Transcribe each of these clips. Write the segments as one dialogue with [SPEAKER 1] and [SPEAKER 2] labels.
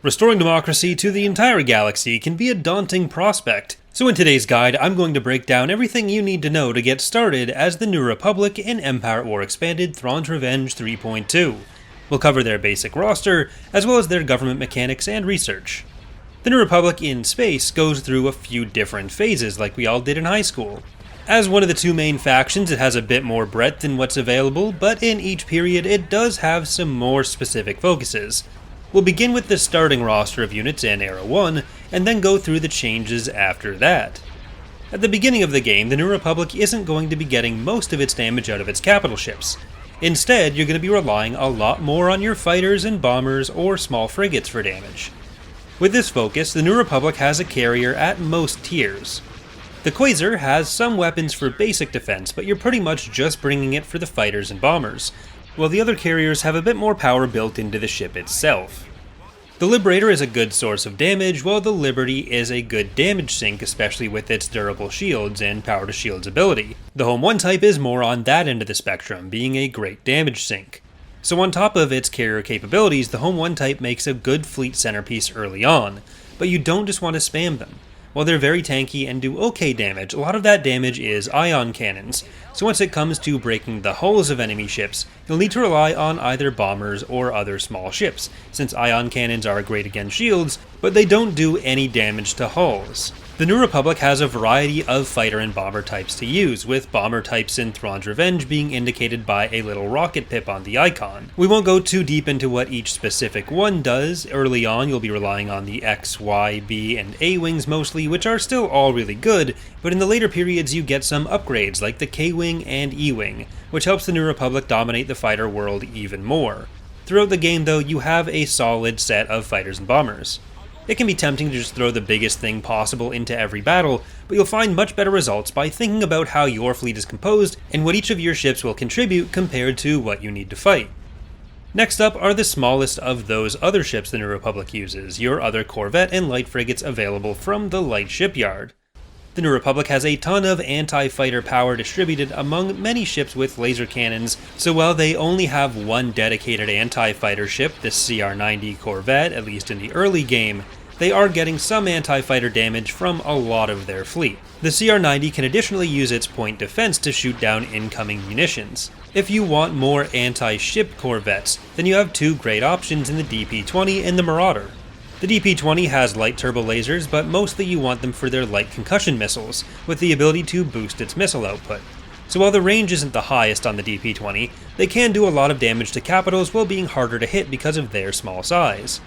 [SPEAKER 1] Restoring democracy to the entire galaxy can be a daunting prospect, so in today's guide I'm going to break down everything you need to know to get started as the New Republic in Empire at War Expanded Thrawn's Revenge 3.2. We'll cover their basic roster, as well as their government mechanics and research. The New Republic in space goes through a few different phases like we all did in high school. As one of the two main factions, it has a bit more breadth than what's available, but in each period it does have some more specific focuses. We'll begin with the starting roster of units in Era 1, and then go through the changes after that. At the beginning of the game, the New Republic isn't going to be getting most of its damage out of its capital ships. Instead, you're going to be relying a lot more on your fighters and bombers or small frigates for damage. With this focus, the New Republic has a carrier at most tiers. The Quasar has some weapons for basic defense, but you're pretty much just bringing it for the fighters and bombers, while the other carriers have a bit more power built into the ship itself. The Liberator is a good source of damage, while the Liberty is a good damage sink, especially with its durable shields and power to shields ability. The Home 1 type is more on that end of the spectrum, being a great damage sink. So on top of its carrier capabilities, the Home 1 type makes a good fleet centerpiece early on, but you don't just want to spam them. While they're very tanky and do okay damage, a lot of that damage is ion cannons, so once it comes to breaking the hulls of enemy ships, you'll need to rely on either bombers or other small ships, since ion cannons are great against shields, but they don't do any damage to hulls. The New Republic has a variety of fighter and bomber types to use, with bomber types in Thrawn's Revenge being indicated by a little rocket pip on the icon. We won't go too deep into what each specific one does. Early on you'll be relying on the X, Y, B, and A wings mostly, which are still all really good, but in the later periods you get some upgrades like the K-wing and E-wing, which helps the New Republic dominate the fighter world even more. Throughout the game though, you have a solid set of fighters and bombers. It can be tempting to just throw the biggest thing possible into every battle, but you'll find much better results by thinking about how your fleet is composed and what each of your ships will contribute compared to what you need to fight. Next up are the smallest of those other ships the New Republic uses, your other corvette and light frigates available from the light shipyard. The New Republic has a ton of anti-fighter power distributed among many ships with laser cannons, so while they only have one dedicated anti-fighter ship, the CR-90 Corvette, at least in the early game, they are getting some anti-fighter damage from a lot of their fleet. The CR-90 can additionally use its point defense to shoot down incoming munitions. If you want more anti-ship corvettes, then you have two great options in the DP-20 and the Marauder. The DP-20 has light turbo lasers, but mostly you want them for their light concussion missiles, with the ability to boost its missile output. So while the range isn't the highest on the DP-20, they can do a lot of damage to capitals while being harder to hit because of their small size.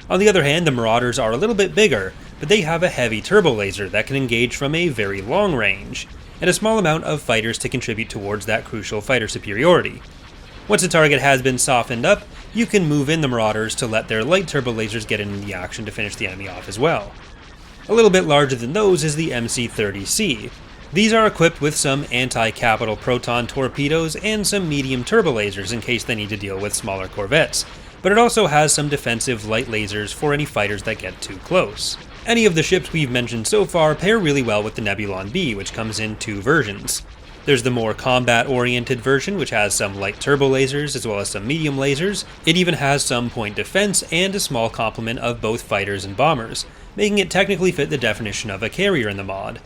[SPEAKER 1] On the other hand, the Marauders are a little bit bigger, but they have a heavy turbo laser that can engage from a very long range, and a small amount of fighters to contribute towards that crucial fighter superiority. Once a target has been softened up, you can move in the Marauders to let their light turbo lasers get in the action to finish the enemy off as well. A little bit larger than those is the MC-30C. These are equipped with some anti-capital proton torpedoes and some medium turbo lasers in case they need to deal with smaller corvettes, but it also has some defensive light lasers for any fighters that get too close. Any of the ships we've mentioned so far pair really well with the Nebulon B, which comes in two versions. There's the more combat-oriented version, which has some light turbo lasers as well as some medium lasers. It even has some point defense and a small complement of both fighters and bombers, making it technically fit the definition of a carrier in the mod.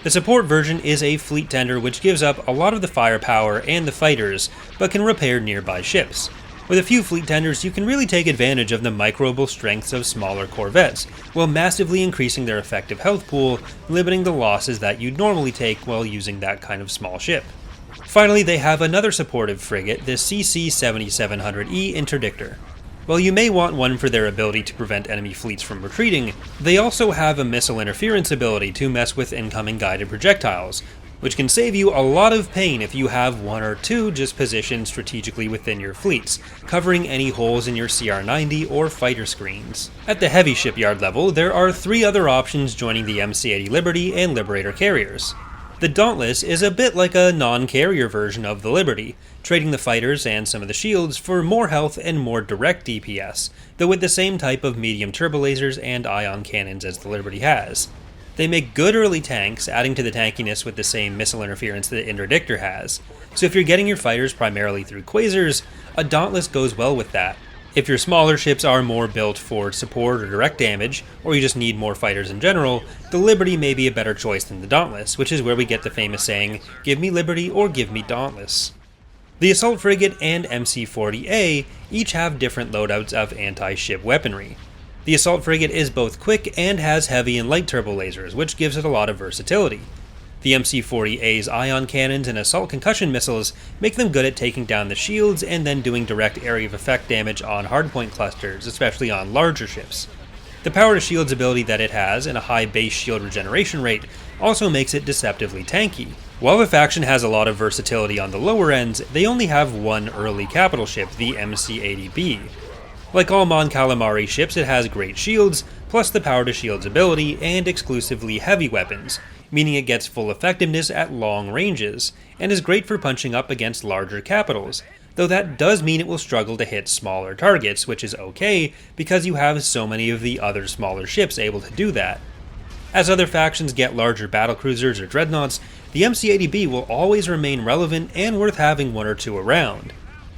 [SPEAKER 1] The support version is a fleet tender which gives up a lot of the firepower and the fighters, but can repair nearby ships. With a few fleet tenders, you can really take advantage of the microbial strengths of smaller corvettes, while massively increasing their effective health pool, limiting the losses that you'd normally take while using that kind of small ship. Finally, they have another supportive frigate, the CC-7700E Interdictor. While you may want one for their ability to prevent enemy fleets from retreating, they also have a missile interference ability to mess with incoming guided projectiles, which can save you a lot of pain if you have one or two just positioned strategically within your fleets, covering any holes in your CR-90 or fighter screens. At the heavy shipyard level, there are three other options joining the MC-80 Liberty and Liberator carriers. The Dauntless is a bit like a non-carrier version of the Liberty, trading the fighters and some of the shields for more health and more direct DPS, though with the same type of medium turbo lasers and ion cannons as the Liberty has. They make good early tanks, adding to the tankiness with the same missile interference that Interdictor has, so if you're getting your fighters primarily through Quasars, a Dauntless goes well with that. If your smaller ships are more built for support or direct damage, or you just need more fighters in general, the Liberty may be a better choice than the Dauntless, which is where we get the famous saying, "Give me Liberty or give me Dauntless." The Assault Frigate and MC-40A each have different loadouts of anti-ship weaponry. The Assault Frigate is both quick and has heavy and light turbo lasers, which gives it a lot of versatility. The MC-40A's ion cannons and assault concussion missiles make them good at taking down the shields and then doing direct area of effect damage on hardpoint clusters, especially on larger ships. The power to shields ability that it has, and a high base shield regeneration rate, also makes it deceptively tanky. While the faction has a lot of versatility on the lower ends, they only have one early capital ship, the MC-80B. Like all Mon Calamari ships, it has great shields, plus the power to shields ability, and exclusively heavy weapons, meaning it gets full effectiveness at long ranges, and is great for punching up against larger capitals, though that does mean it will struggle to hit smaller targets, which is okay because you have so many of the other smaller ships able to do that. As other factions get larger battlecruisers or dreadnoughts, the MC-80B will always remain relevant and worth having one or two around.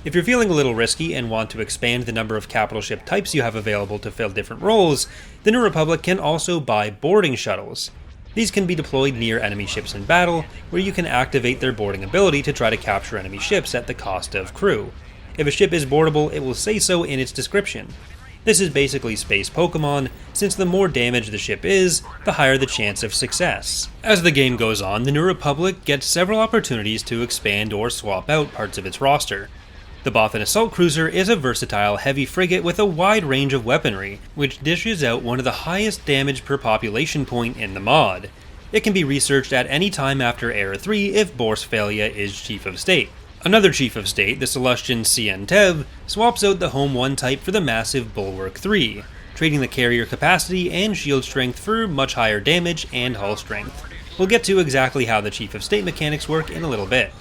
[SPEAKER 1] If you're feeling a little risky and want to expand the number of capital ship types you have available to fill different roles, the New Republic can also buy boarding shuttles. These can be deployed near enemy ships in battle, where you can activate their boarding ability to try to capture enemy ships at the cost of crew. If a ship is boardable, it will say so in its description. This is basically space Pokemon, since the more damage the ship is, the higher the chance of success. As the game goes on, the New Republic gets several opportunities to expand or swap out parts of its roster. The Bothan Assault Cruiser is a versatile heavy frigate with a wide range of weaponry, which dishes out one of the highest damage per population point in the mod. It can be researched at any time after Era 3 if Borsfalia is Chief of State. Another Chief of State, the Celestian Cien Tev, swaps out the Home 1 type for the massive Bulwark 3, trading the carrier capacity and shield strength for much higher damage and hull strength. We'll get to exactly how the Chief of State mechanics work in a little bit.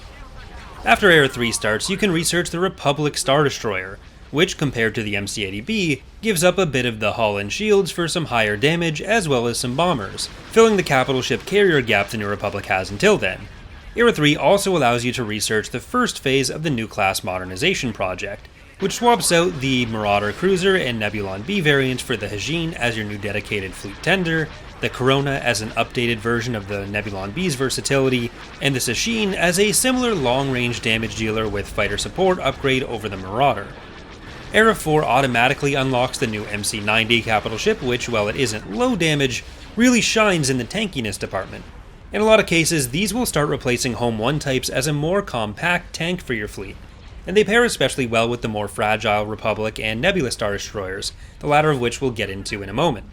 [SPEAKER 1] After Era 3 starts, you can research the Republic Star Destroyer, which, compared to the MC-80B, gives up a bit of the hull and shields for some higher damage as well as some bombers, filling the capital ship carrier gap the New Republic has until then. Era 3 also allows you to research the first phase of the New Class Modernization project, which swaps out the Marauder Cruiser and Nebulon B variants for the Hajin as your new dedicated fleet tender, the Corona as an updated version of the Nebulon B's versatility, and the Sasheen as a similar long-range damage dealer with fighter support upgrade over the Marauder. Era 4 automatically unlocks the new MC-90 capital ship, which, while it isn't low damage, really shines in the tankiness department. In a lot of cases, these will start replacing Home 1 types as a more compact tank for your fleet, and they pair especially well with the more fragile Republic and Nebula Star Destroyers, the latter of which we'll get into in a moment.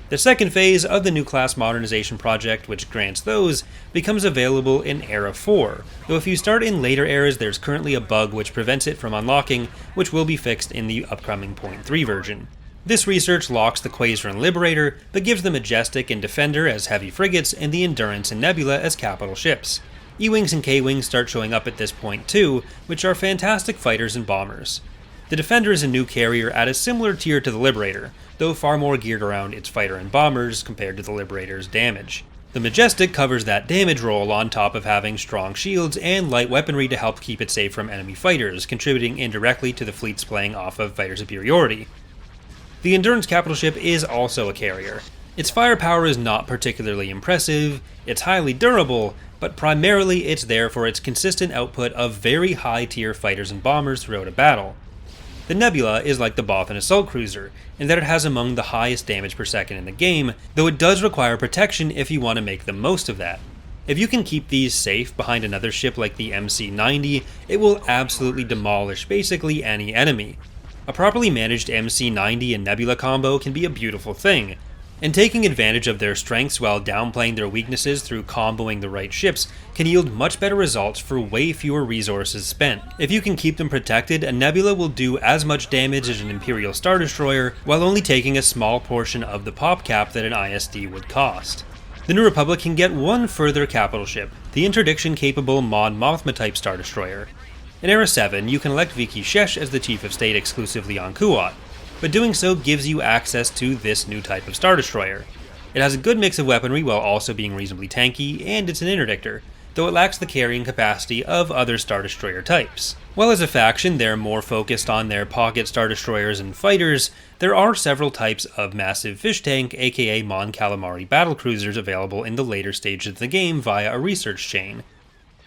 [SPEAKER 1] The second phase of the New Class Modernization project, which grants those, becomes available in Era 4, though if you start in later eras there's currently a bug which prevents it from unlocking, which will be fixed in the upcoming .3 version. This research locks the Quasar and Liberator, but gives the Majestic and Defender as heavy frigates and the Endurance and Nebula as capital ships. E-Wings and K-Wings start showing up at this point too, which are fantastic fighters and bombers. The Defender is a new carrier at a similar tier to the Liberator, though far more geared around its fighter and bombers compared to the Liberator's damage. The Majestic covers that damage role on top of having strong shields and light weaponry to help keep it safe from enemy fighters, contributing indirectly to the fleet's playing off of fighter superiority. The Endurance capital ship is also a carrier. Its firepower is not particularly impressive, it's highly durable, but primarily it's there for its consistent output of very high tier fighters and bombers throughout a battle. The Nebula is like the Bothan Assault Cruiser, in that it has among the highest damage per second in the game, though it does require protection if you want to make the most of that. If you can keep these safe behind another ship like the MC-90, it will absolutely demolish basically any enemy. A properly managed MC-90 and Nebula combo can be a beautiful thing, and taking advantage of their strengths while downplaying their weaknesses through comboing the right ships can yield much better results for way fewer resources spent. If you can keep them protected, a Nebula will do as much damage as an Imperial Star Destroyer while only taking a small portion of the pop cap that an ISD would cost. The New Republic can get one further capital ship, the interdiction-capable Mon Mothma type Star Destroyer. In Era 7, you can elect Viki Shesh as the Chief of State exclusively on Kuat, but doing so gives you access to this new type of Star Destroyer. It has a good mix of weaponry while also being reasonably tanky, and it's an interdictor, though it lacks the carrying capacity of other Star Destroyer types. While as a faction they're more focused on their pocket Star Destroyers and fighters, there are several types of massive fish tank, aka Mon Calamari battle cruisers, available in the later stages of the game via a research chain.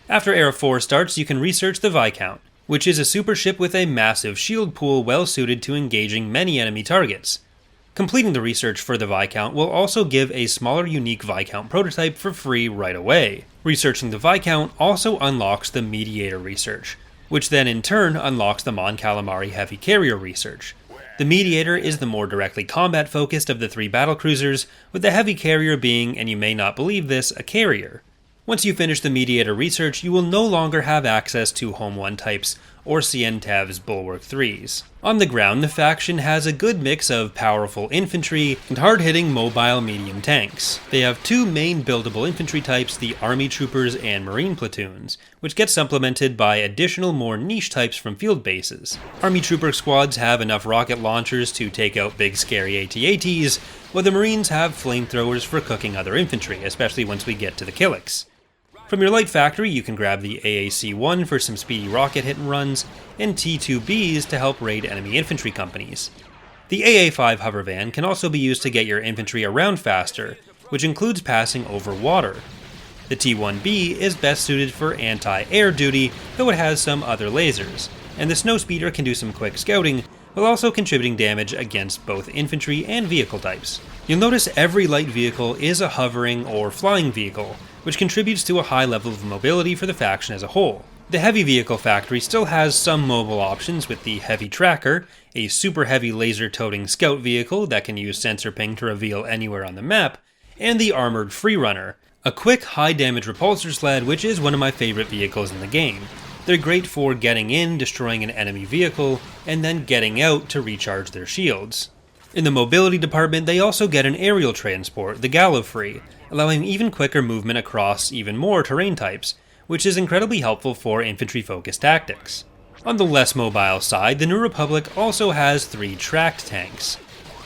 [SPEAKER 1] After Era 4 starts, you can research the Viscount, which is a super ship with a massive shield pool well suited to engaging many enemy targets. Completing the research for the Viscount will also give a smaller unique Viscount prototype for free right away. Researching the Viscount also unlocks the Mediator research, which then in turn unlocks the Mon Calamari Heavy Carrier research. The Mediator is the more directly combat focused of the 3 battlecruisers, with the Heavy Carrier being, and you may not believe this, a carrier. Once you finish the Mediator research, you will no longer have access to Home 1 types or Sientev's Bulwark 3s. On the ground, the faction has a good mix of powerful infantry and hard-hitting mobile medium tanks. They have 2 main buildable infantry types, the Army Troopers and Marine Platoons, which get supplemented by additional more niche types from field bases. Army Trooper squads have enough rocket launchers to take out big scary AT-ATs, while the Marines have flamethrowers for cooking other infantry, especially once we get to the Killiks. From your light factory, you can grab the AAC-1 for some speedy rocket hit and runs, and T-2Bs to help raid enemy infantry companies. The AA-5 hover van can also be used to get your infantry around faster, which includes passing over water. The T-1B is best suited for anti-air duty, though it has some other lasers, and the Snowspeeder can do some quick scouting, while also contributing damage against both infantry and vehicle types. You'll notice every light vehicle is a hovering or flying vehicle, which contributes to a high level of mobility for the faction as a whole. The heavy vehicle factory still has some mobile options with the Heavy Tracker, a super heavy laser-toting scout vehicle that can use sensor ping to reveal anywhere on the map, and the Armored Freerunner, a quick high-damage repulsor sled which is one of my favorite vehicles in the game. They're great for getting in, destroying an enemy vehicle, and then getting out to recharge their shields. In the mobility department, they also get an aerial transport, the Gallifrey, allowing even quicker movement across even more terrain types, which is incredibly helpful for infantry-focused tactics. On the less mobile side, the New Republic also has 3 tracked tanks.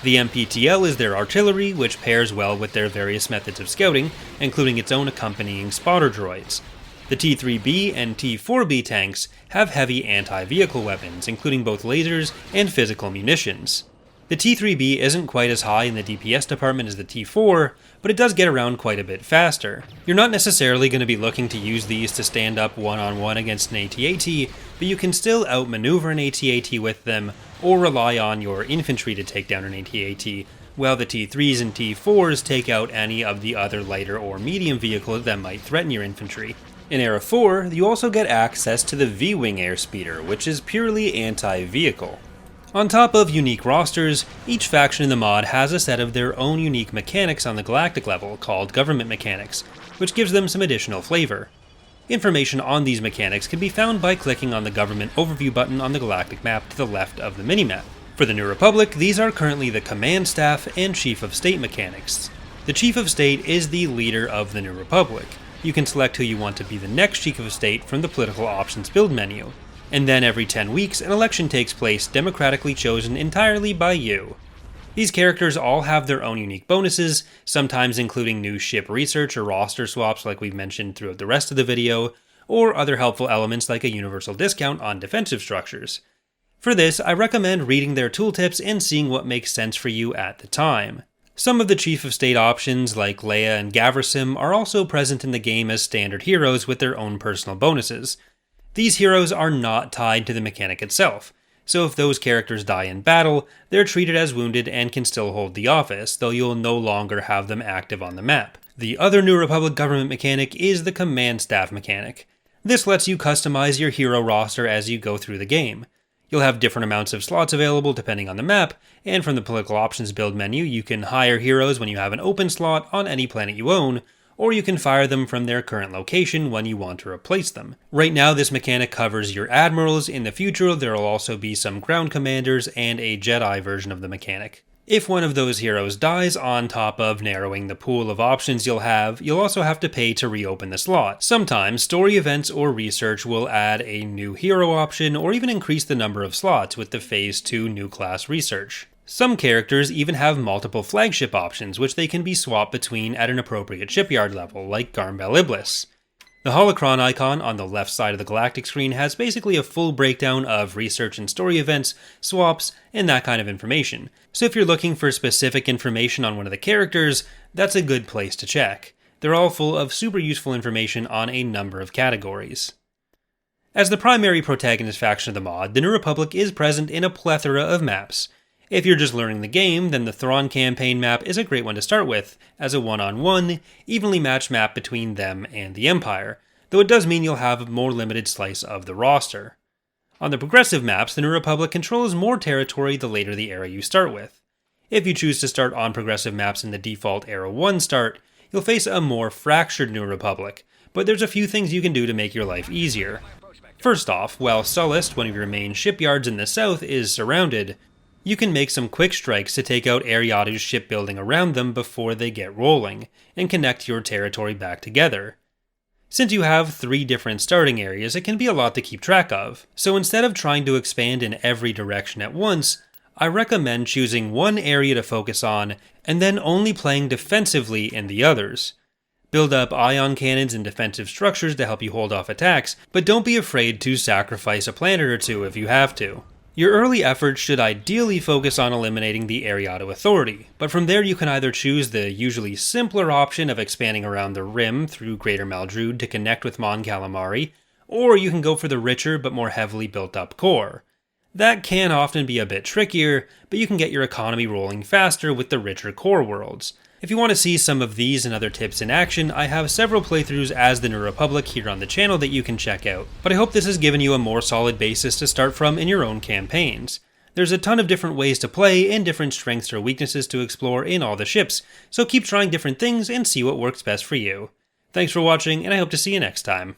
[SPEAKER 1] The MPTL is their artillery, which pairs well with their various methods of scouting, including its own accompanying spotter droids. The T-3B and T-4B tanks have heavy anti-vehicle weapons, including both lasers and physical munitions. The T-3B isn't quite as high in the DPS department as the T-4, but it does get around quite a bit faster. You're not necessarily going to be looking to use these to stand up one-on-one against an AT-AT, but you can still outmaneuver an AT-AT with them, or rely on your infantry to take down an AT-AT, while the T-3s and T-4s take out any of the other lighter or medium vehicles that might threaten your infantry. In Era 4, you also get access to the V-Wing Airspeeder, which is purely anti-vehicle. On top of unique rosters, each faction in the mod has a set of their own unique mechanics on the galactic level called government mechanics, which gives them some additional flavor. Information on these mechanics can be found by clicking on the government overview button on the galactic map to the left of the minimap. For the New Republic, these are currently the Command Staff and Chief of State mechanics. The Chief of State is the leader of the New Republic. You can select who you want to be the next Chief of State from the political options build menu. And then every 10 weeks, an election takes place, democratically chosen entirely by you. These characters all have their own unique bonuses, sometimes including new ship research or roster swaps like we've mentioned throughout the rest of the video, or other helpful elements like a universal discount on defensive structures. For this, I recommend reading their tooltips and seeing what makes sense for you at the time. Some of the Chief of State options like Leia and Gavrisim are also present in the game as standard heroes with their own personal bonuses. These heroes are not tied to the mechanic itself, so if those characters die in battle, they're treated as wounded and can still hold the office, though you'll no longer have them active on the map. The other New Republic government mechanic is the Command Staff mechanic. This lets you customize your hero roster as you go through the game. You'll have different amounts of slots available depending on the map, and from the political options build menu, you can hire heroes when you have an open slot on any planet you own, or you can fire them from their current location when you want to replace them. Right now, this mechanic covers your admirals. In the future, there will also be some ground commanders and a Jedi version of the mechanic. If one of those heroes dies, on top of narrowing the pool of options you'll also have to pay to reopen the slot. Sometimes, story events or research will add a new hero option, or even increase the number of slots with the Phase 2 new class research. Some characters even have multiple flagship options, which they can be swapped between at an appropriate shipyard level, like Garmbel Iblis. The holocron icon on the left side of the galactic screen has basically a full breakdown of research and story events, swaps, and that kind of information. So if you're looking for specific information on one of the characters, that's a good place to check. They're all full of super useful information on a number of categories. As the primary protagonist faction of the mod, the New Republic is present in a plethora of maps. If you're just learning the game, then the Thrawn campaign map is a great one to start with, as a one-on-one, evenly matched map between them and the Empire, though it does mean you'll have a more limited slice of the roster. On the progressive maps, the New Republic controls more territory the later the era you start with. If you choose to start on progressive maps in the default Era 1 start, you'll face a more fractured New Republic, but there's a few things you can do to make your life easier. First off, while Sullust, one of your main shipyards in the south, is surrounded, you can make some quick strikes to take out Ariadu's shipbuilding around them before they get rolling, and connect your territory back together. Since you have 3 different starting areas, it can be a lot to keep track of, so instead of trying to expand in every direction at once, I recommend choosing one area to focus on, and then only playing defensively in the others. Build up ion cannons and defensive structures to help you hold off attacks, but don't be afraid to sacrifice a planet or two if you have to. Your early efforts should ideally focus on eliminating the Ariado Authority, but from there you can either choose the usually simpler option of expanding around the Rim through Greater Maldrude to connect with Mon Calamari, or you can go for the richer but more heavily built up core. That can often be a bit trickier, but you can get your economy rolling faster with the richer core worlds. If you want to see some of these and other tips in action, I have several playthroughs as the New Republic here on the channel that you can check out, but I hope this has given you a more solid basis to start from in your own campaigns. There's a ton of different ways to play and different strengths or weaknesses to explore in all the ships, so keep trying different things and see what works best for you. Thanks for watching, and I hope to see you next time.